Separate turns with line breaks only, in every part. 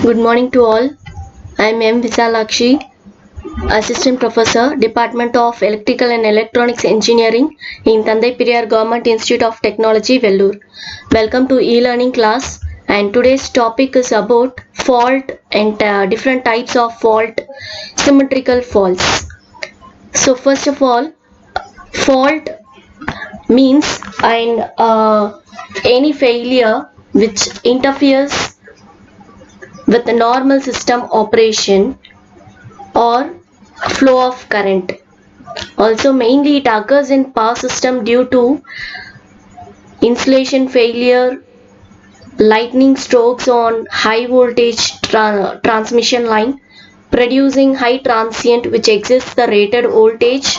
Good morning to all. I am M. Visalakshi, Assistant Professor, Department of Electrical and Electronics Engineering in Thandai Periyar Government Institute of Technology, Vellore. Welcome to e-learning class, and today's topic is about fault and different types of fault, symmetrical faults. So first of all, fault means any failure which interferes with the normal system operation or flow of current. Also, mainly it occurs in power system due to insulation failure, lightning strokes on high voltage transmission line, producing high transient which exceeds the rated voltage,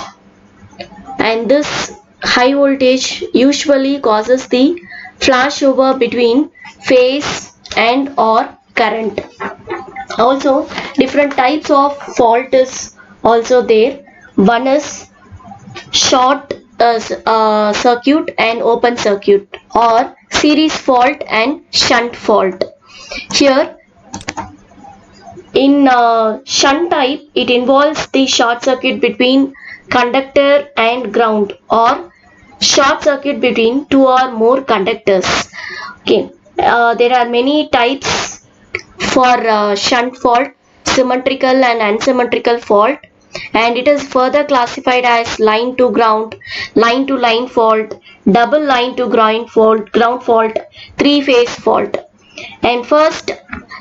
and this high voltage usually causes the flashover between phase and or current. Also, different types of fault is also there. One is short circuit and open circuit, or series fault and shunt fault. Here in shunt type, it involves the short circuit between conductor and ground, or short circuit between two or more conductors. Okay, there are many types for shunt fault, symmetrical and unsymmetrical fault, and it is further classified as line to ground, line to line fault, double line to ground fault, three phase fault. And first,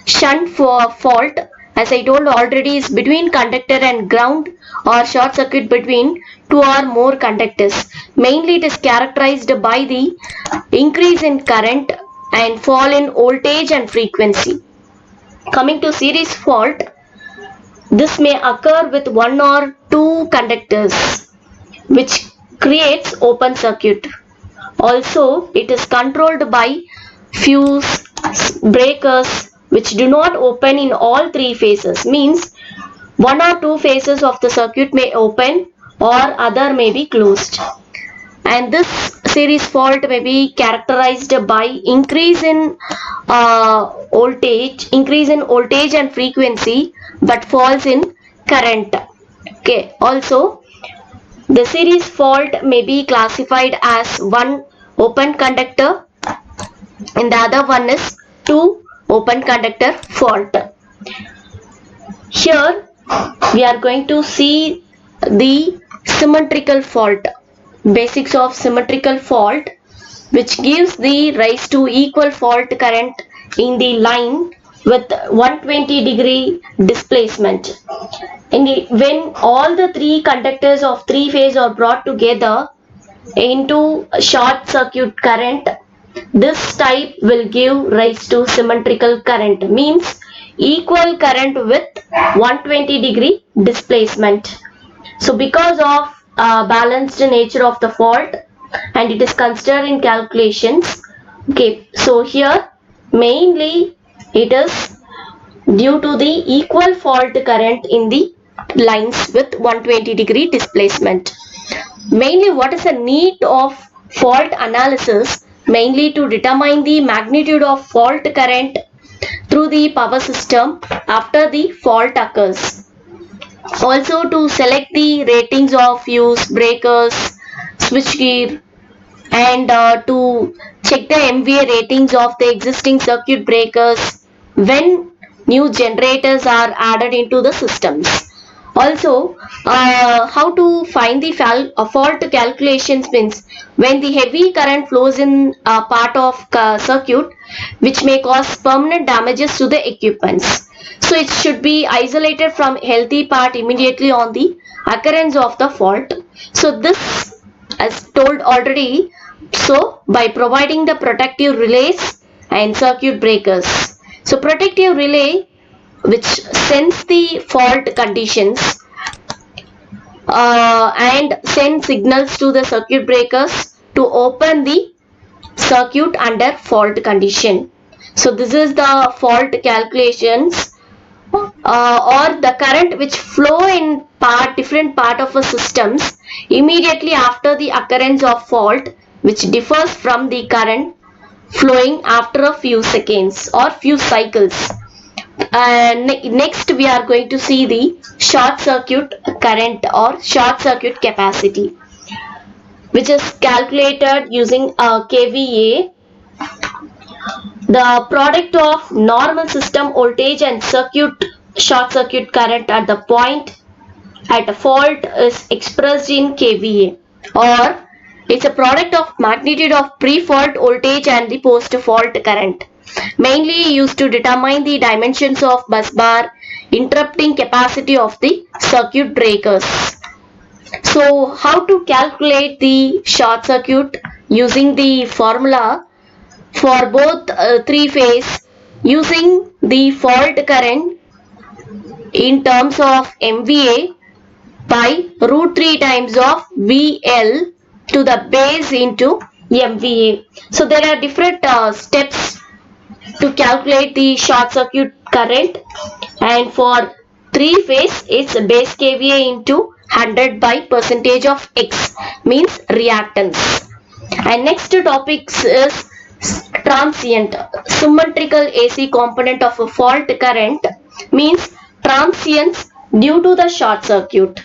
shunt fault, as I told already, is between conductor and ground or short circuit between two or more conductors. Mainly it is characterized by the increase in current and fall in voltage and frequency. Coming to series fault, this may occur with one or two conductors, which creates open circuit. Also, it is controlled by fuse breakers which do not open in all three phases. Means one or two phases of the circuit may open or other may be closed. And this series fault may be characterized by increase in voltage and frequency, but falls in current. Okay. Also, the series fault may be classified as one open conductor and the other one is two open conductor fault. Here we are going to see the symmetrical fault, basics of symmetrical fault, which gives the rise to equal fault current in the line with 120-degree displacement. When all the three conductors of three phase are brought together into short circuit current, this type will give rise to symmetrical current, means equal current with 120-degree displacement. So because of balanced nature of the fault, and it is considered in calculations. Okay, so here mainly it is due to the equal fault current in the lines with 120-degree displacement. Mainly, what is the need of fault analysis? Mainly to determine the magnitude of fault current through the power system after the fault occurs. Also to select the ratings of fuse, breakers, switchgear, and to check the MVA ratings of the existing circuit breakers when new generators are added into the systems. Also, how to find the fault calculations means when the heavy current flows in a part of circuit which may cause permanent damages to the equipments. So it should be isolated from healthy part immediately on the occurrence of the fault. So this, as told already, so by providing the protective relays and circuit breakers. So protective relay which sends the fault conditions and send signals to the circuit breakers to open the circuit under fault condition. So this is the fault calculations or the current which flow in different part of a systems immediately after the occurrence of fault, which differs from the current flowing after a few seconds or few cycles. And next we are going to see the short circuit current or short circuit capacity, which is calculated using a kVA. The product of normal system voltage and short circuit current at the point at a fault is expressed in kVA, or it's a product of magnitude of pre-fault voltage and the post-fault current, mainly used to determine the dimensions of bus bar interrupting capacity of the circuit breakers. So how to calculate the short circuit? Using the formula for both three phase, using the fault current in terms of MVA by root 3 times of VL to the base into MVA. So there are different steps to calculate the short circuit current, and for three phase it's base kVA into 100 by percentage of X, means reactance. And next topics is transient symmetrical AC component of a fault current, means transients due to the short circuit.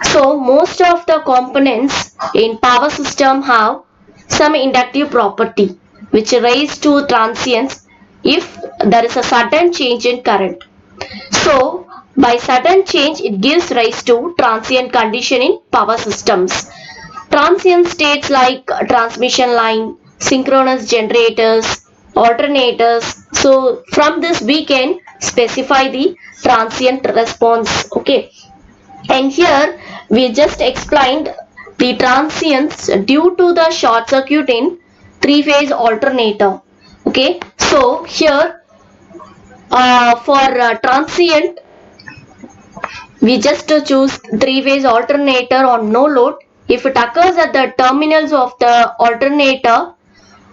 So most of the components in power system have some inductive property which rise to transients if there is a sudden change in current. So by sudden change it gives rise to transient condition in power systems. Transient states like transmission line, synchronous generators, alternators. So from this we can specify the transient response. Okay. And here we just explained the transients due to the short circuit in three-phase alternator. Okay. So here for transient we just choose three-phase alternator on no load. If it occurs at the terminals of the alternator,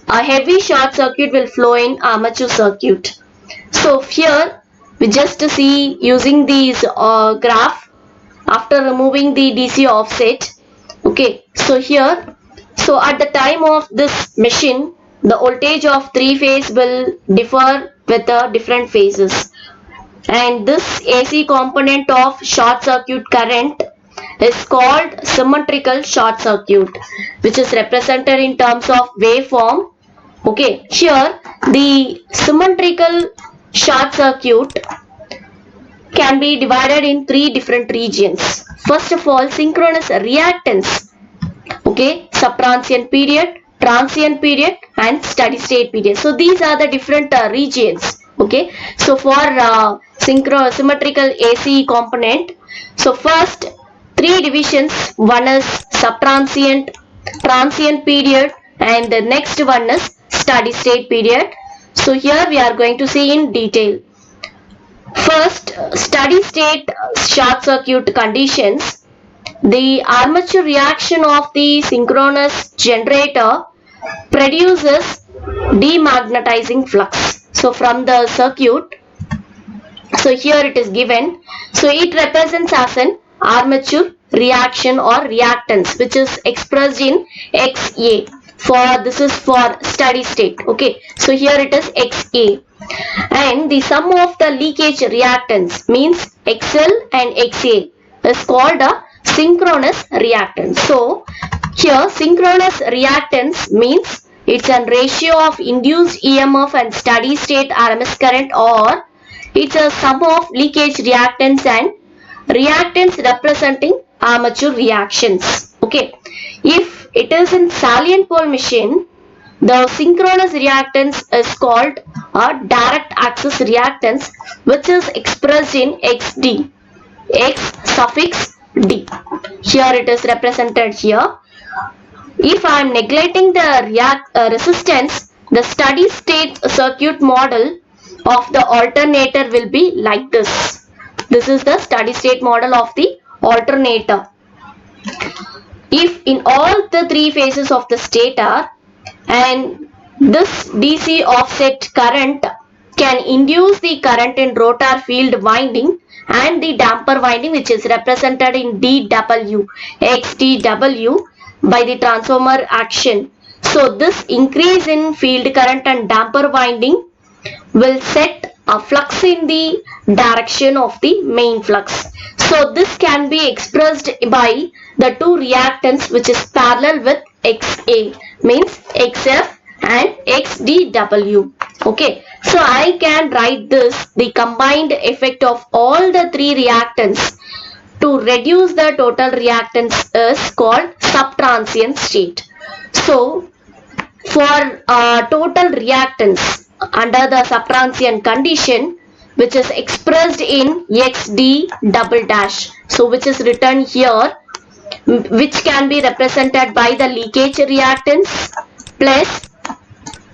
a heavy short circuit will flow in armature circuit. So here we just see using these graph after removing the DC offset. Okay, so here, so at the time of this machine, the voltage of three phase will differ with the different phases, and this AC component of short circuit current is called symmetrical short circuit, which is represented in terms of waveform. Okay, here the symmetrical short circuit can be divided in three different regions. First of all, synchronous reactance. Okay, subtransient period, transient period and steady state period. So these are the different regions. Okay, so for symmetrical AC component, so first three divisions, one is subtransient, transient period and the next one is steady state period. So here we are going to see in detail. First, steady state short circuit conditions. The armature reaction of the synchronous generator produces demagnetizing flux. So from the circuit, so here it is given. So it represents as an armature reaction or reactance, which is expressed in XA. For this is for steady state. Okay, so here it is XA. And the sum of the leakage reactance, means XL and XA, is called a synchronous reactance. So here synchronous reactance means it's a ratio of induced EMF and steady state RMS current, or it's a sum of leakage reactance and reactance representing armature reactions. Okay, if it is in salient pole machine, the synchronous reactance is called a direct axis reactance, which is expressed in XD, X suffix D. Here it is represented here. If I am neglecting the resistance, the steady state circuit model of the alternator will be like this. This is the steady state model of the alternator. If in all the three phases of the stator, and this DC offset current can induce the current in rotor field winding and the damper winding, which is represented in dW, XdW, by the transformer action. So this increase in field current and damper winding will set a flux in the direction of the main flux. So this can be expressed by the two reactants which is parallel with XA, means XF and XDW. Okay, so I can write this, the combined effect of all the three reactants to reduce the total reactance is called subtransient state. So for total reactance under the subtransient condition, which is expressed in XD double dash, so which is written here, which can be represented by the leakage reactance plus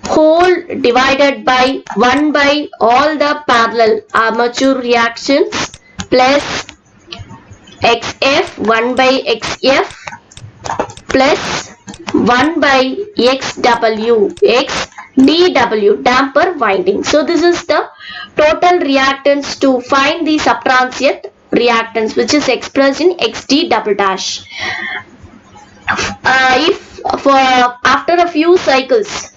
whole divided by 1 by all the parallel armature reactions plus XF 1 by XF plus 1 by XW, XDW, damper winding. So this is the total reactance to find the subtransient reactance, which is expressed in XD double dash. If for after a few cycles,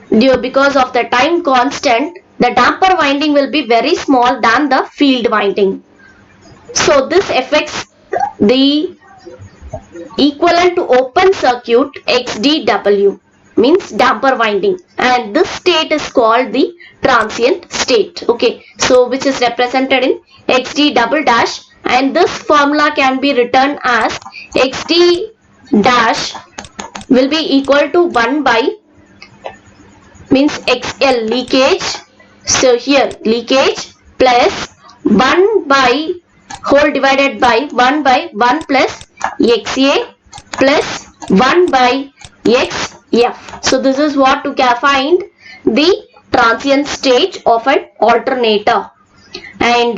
because of the time constant, the damper winding will be very small than the field winding. So this affects the equivalent to open circuit XDW, means damper winding, and this state is called the transient state. Okay, so which is represented in XD double dash, and this formula can be written as XD dash will be equal to 1 by, means XL leakage, so here leakage plus 1 by whole divided by 1 by 1 plus XA plus 1 by XF. So this is what to find the transient state of an alternator, and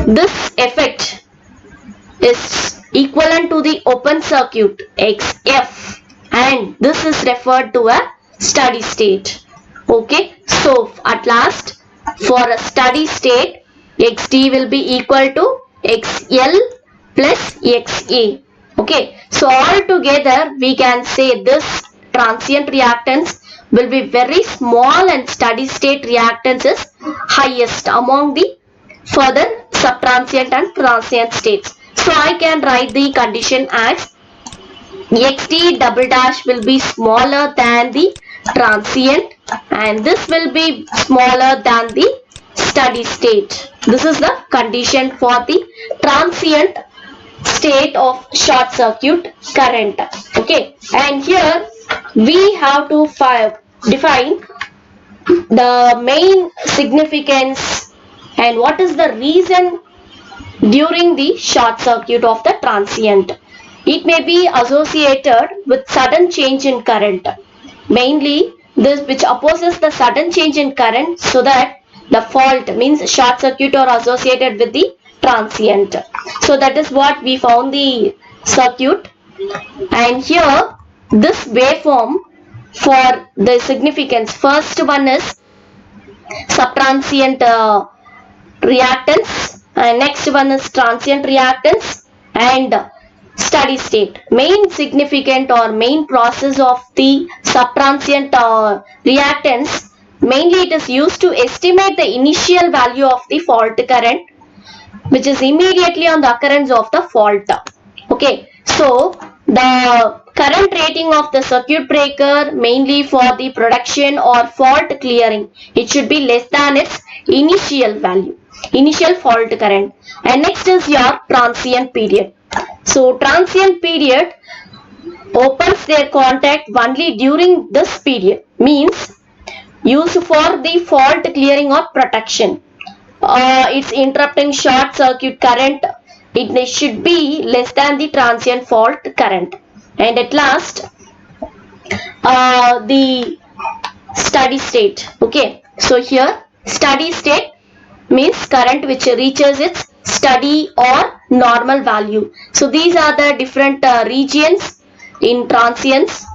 this effect is equivalent to the open circuit XF, and this is referred to a steady state. Okay, so at last for a steady state, XD will be equal to XL plus XA. Okay, so all together we can say this transient reactance will be very small and steady state reactance is highest among the further subtransient and transient states. So I can write the condition as XD double dash will be smaller than the transient, and this will be smaller than the steady state. This is the condition for the transient state of short circuit current. Okay, and here we have to define the main significance and what is the reason during the short circuit of the transient. It may be associated with sudden change in current, mainly this which opposes the sudden change in current, so that the fault, means short circuit, are associated with the transient. So that is what we found the circuit, and here this waveform for the significance, first one is subtransient reactance, and next one is transient reactance and steady state. Main significant or main process of the subtransient reactance, mainly it is used to estimate the initial value of the fault current, which is immediately on the occurrence of the fault. Okay, so the current rating of the circuit breaker, mainly for the production or fault clearing, it should be less than its initial value, initial fault current. And next is your transient period. So transient period opens their contact only during this period, means used for the fault clearing or protection. It's interrupting short circuit current, it should be less than the transient fault current. And at last the steady state. Okay, so here steady state means current which reaches its steady or normal value. So these are the different regions in transients.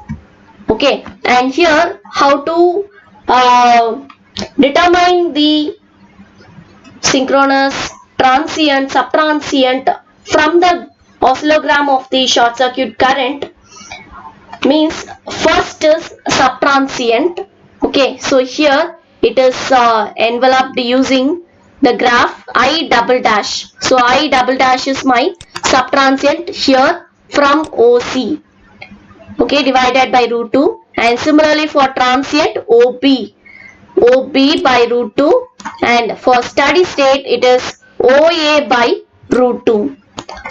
Okay, and here how to determine the synchronous, transient, subtransient from the oscillogram of the short circuit current, means first is subtransient. Okay, so here it is enveloped using the graph I double dash. So I double dash is my subtransient here from OC. Okay, divided by root 2. And similarly for transient OB by root 2, and for steady state it is OA by root 2.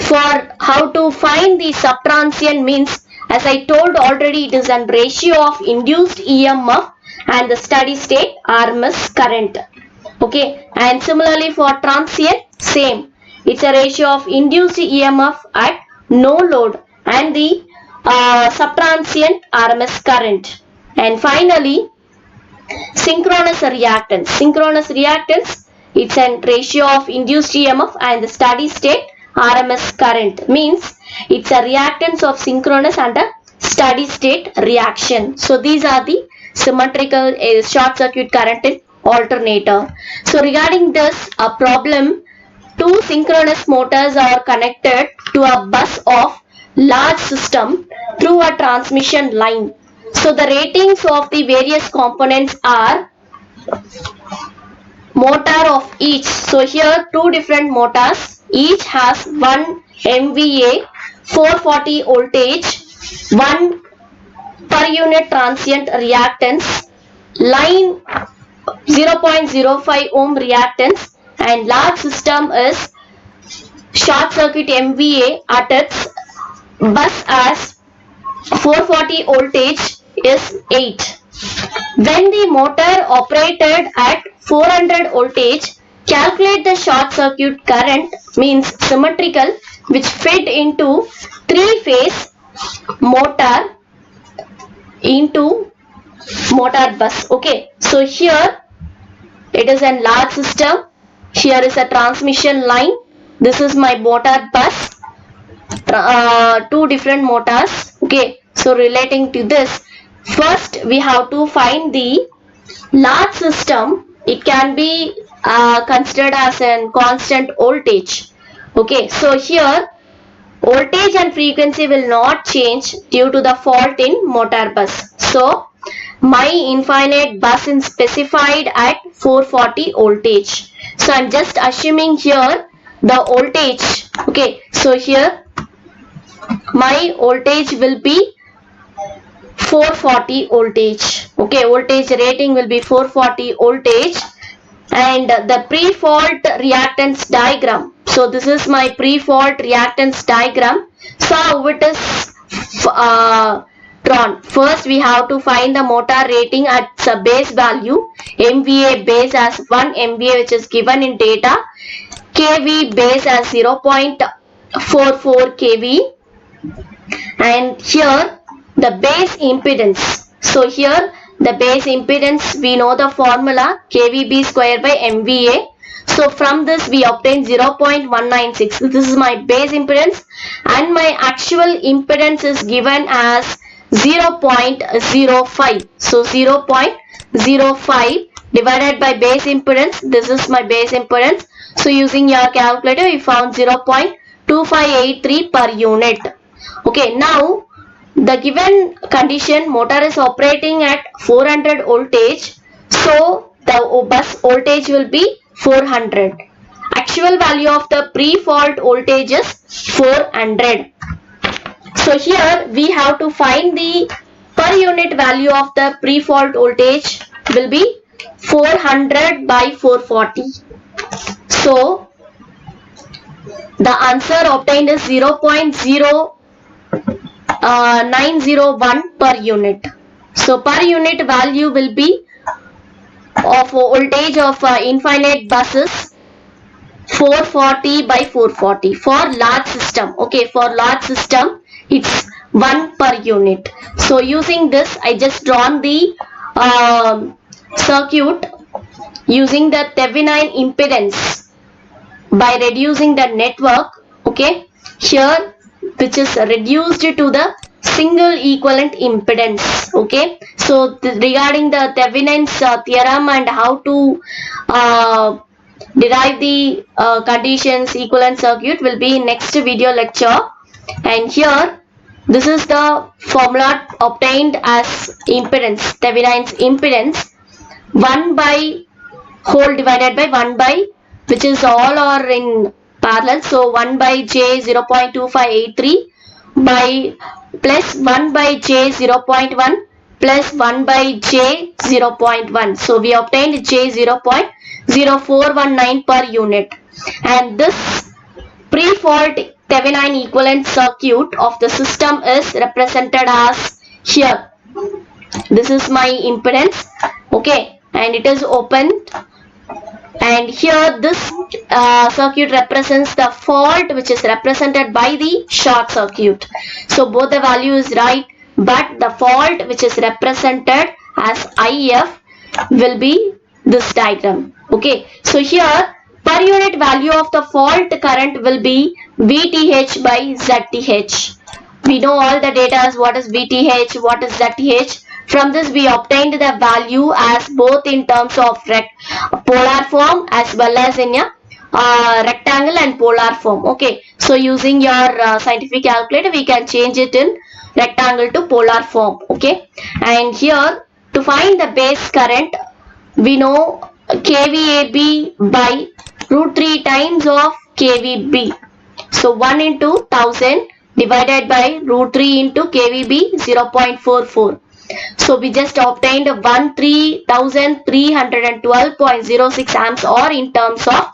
For how to find the subtransient means, as I told already, it is a ratio of induced EMF and the steady state RMS current. Okay, and similarly for transient, same. It's a ratio of induced EMF at no load and the subtransient RMS current. And finally, synchronous reactance. Synchronous reactance, it's a ratio of induced EMF and the steady state RMS current. Means it's a reactance of synchronous and a steady state reaction. So these are the symmetrical short circuit current in alternator. So regarding this problem, two synchronous motors are connected to a bus of large system through a transmission line. So the ratings of the various components are motor of each. So here two different motors, each has 1 MVA, 440 voltage, 1 per unit transient reactance, line 0.05 ohm reactance, and large system is short circuit MVA at its bus as 440 voltage is 8. When the motor operated at 400 voltage, calculate the short circuit current, means symmetrical, which fed into 3-phase motor into motor bus. Okay, so here it is a large system, here is a transmission line, this is my motor bus, two different motors. Okay, so relating to this, first we have to find the large system. It can be considered as a constant voltage. Okay, so here voltage and frequency will not change due to the fault in motor bus. So my infinite bus is specified at 440 voltage. So I'm just assuming here the voltage. Okay, so here my voltage will be 440 voltage. Okay, voltage rating will be 440 voltage, and the pre-fault reactance diagram. So this is my pre-fault reactance diagram. So how it is drawn? First we have to find the motor rating at the base value, MVA base as 1 MVA, which is given in data, kV base as 0.44 kV, and here the base impedance. So here the base impedance, we know the formula, kVb square by MVA. So from this we obtain 0.196. This is my base impedance, and my actual impedance is given as 0.05. So 0.05 divided by base impedance, this is my base impedance. So using your calculator we found 0.2583 per unit. Okay, now the given condition, motor is operating at 400 voltage, so the bus voltage will be 400. Actual value of the pre-fault voltage is 400. So here we have to find the per unit value of the pre-fault voltage will be 400 by 440. So the answer obtained is 0.0901 per unit. So per unit value will be of voltage of infinite buses 440 by 440 for large system. Okay, for large system it's 1 per unit. So using this I just drawn the circuit using the Thevenin impedance by reducing the network. Okay, here which is reduced to the single equivalent impedance. Okay, so regarding the Thevenin's theorem and how to derive the conditions equivalent circuit will be in next video lecture. And here this is the formula obtained as impedance, Thevenin's impedance. 1 by whole divided by 1 by, which is all are in parallel. So 1 by j 0.2583 by plus 1 by j 0.1 plus 1 by j 0.1. So we obtained j 0.0419 per unit. And this pre-fault Thevenin equivalent circuit of the system is represented as here. This is my impedance, okay, and it is open, and here this circuit represents the fault which is represented by the short circuit. So both the value is right, but the fault which is represented as IF will be this diagram. Okay, so here per unit value of the fault current will be VTH by ZTH. We know all the data as what is VTH, what is ZTH. From this we obtained the value as both in terms of polar form as well as in a rectangle and polar form. Okay, so using your scientific calculator we can change it in rectangle to polar form. Okay, and here to find the base current we know kVAB by root 3 times of kVB. So 1 into 1000 divided by root 3 into kVB 0.44. So we just obtained 13,312.06 amps, or in terms of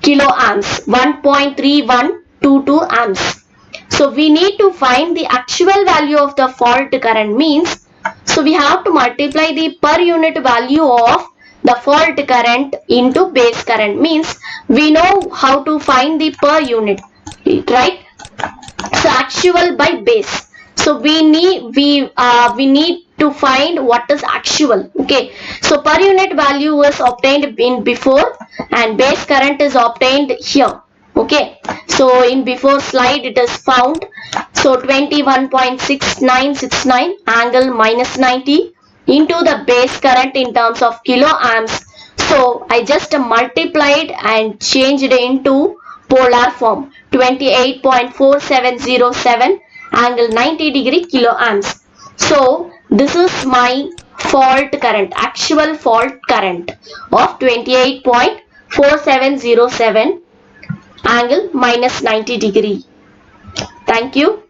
kiloamps 1.3122 amps. So we need to find the actual value of the fault current, means so we have to multiply the per unit value of the fault current into base current, means we know how to find the per unit, right? So actual by base. So we need to find what is actual. Okay, so per unit value is obtained in before and base current is obtained here. Okay, so in before slide it is found. So 21.6969 angle minus 90 into the base current in terms of kiloamps. So I just multiplied and changed it into polar form, 28.4707 angle 90 degree kiloamps. So this is my fault current, actual fault current of 28.4707 angle minus 90 degree. Thank you.